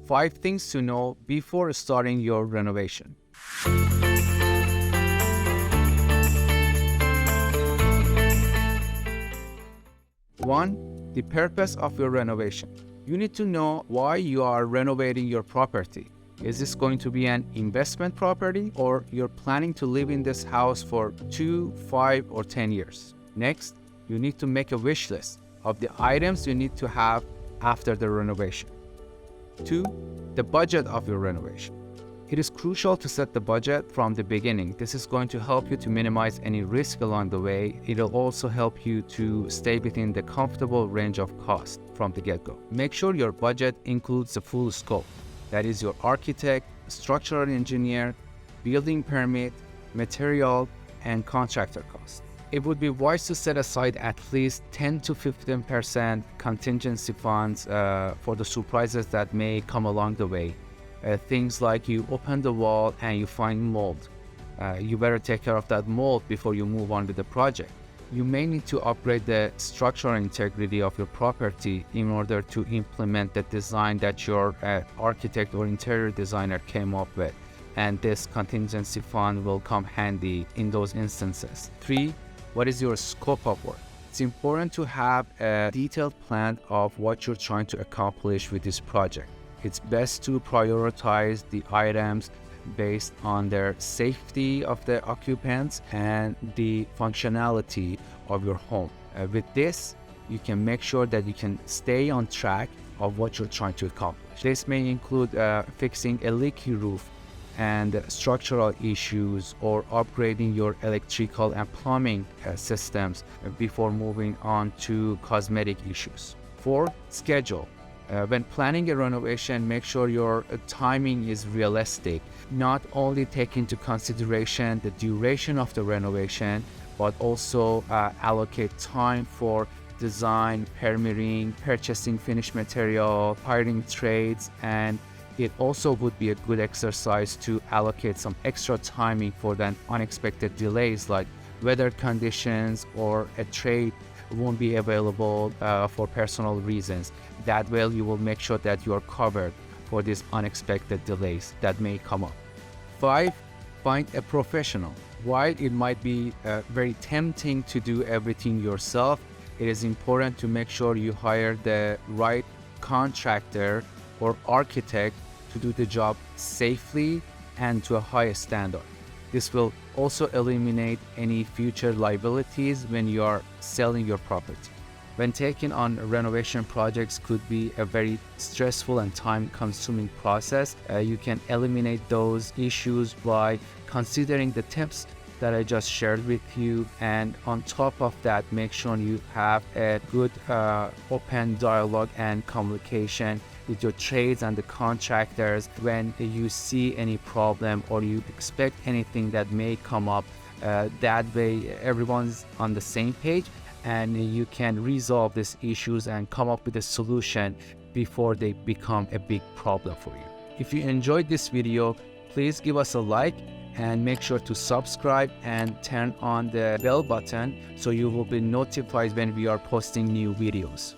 5 things to know before starting your renovation. 1. The purpose of your renovation. You need to know why you are renovating your property. Is this going to be an investment property, or you're planning to live in this house for 2, 5, or 10 years? Next, you need to make a wish list of the items you need to have after the renovation. 2. The budget of your renovation. It is crucial to set the budget from the beginning. This is going to help you to minimize any risk along the way. It'll also help you to stay within the comfortable range of cost from the get-go. Make sure your budget includes the full scope. That is your architect, structural engineer, building permit, material, and contractor costs. It would be wise to set aside at least 10 to 15% contingency funds for the surprises that may come along the way. Things like you open the wall and you find mold. You better take care of that mold before you move on with the project. You may need to upgrade the structural integrity of your property in order to implement the design that your architect or interior designer came up with, and this contingency fund will come handy in those instances. 3. What is your scope of work? It's important to have a detailed plan of what you're trying to accomplish with this project. It's best to prioritize the items based on their safety of the occupants and the functionality of your home. With this, you can make sure that you can stay on track of what you're trying to accomplish. This may include fixing a leaky roof and structural issues, or upgrading your electrical and plumbing systems before moving on to cosmetic issues. 4. Schedule. When planning a renovation, make sure your timing is realistic. Not only take into consideration the duration of the renovation, but also allocate time for design, permitting, purchasing finished material, hiring trades, and it also would be a good exercise to allocate some extra timing for the unexpected delays like weather conditions or a trade won't be available for personal reasons. That way you will make sure that you are covered for these unexpected delays that may come up. 5. Find a professional. While it might be very tempting to do everything yourself, it is important to make sure you hire the right contractor or architect to do the job safely and to a high standard. This will also eliminate any future liabilities when you are selling your property. When taking on renovation projects could be a very stressful and time-consuming process. You can eliminate those issues by considering the tips that I just shared with you, and on top of that, make sure you have a good open dialogue and communication with your trades and the contractors when you see any problem or you expect anything that may come up. That way everyone's on the same page and you can resolve these issues and come up with a solution before they become a big problem for you. If you enjoyed this video, please give us a like and make sure to subscribe and turn on the bell button so you will be notified when we are posting new videos.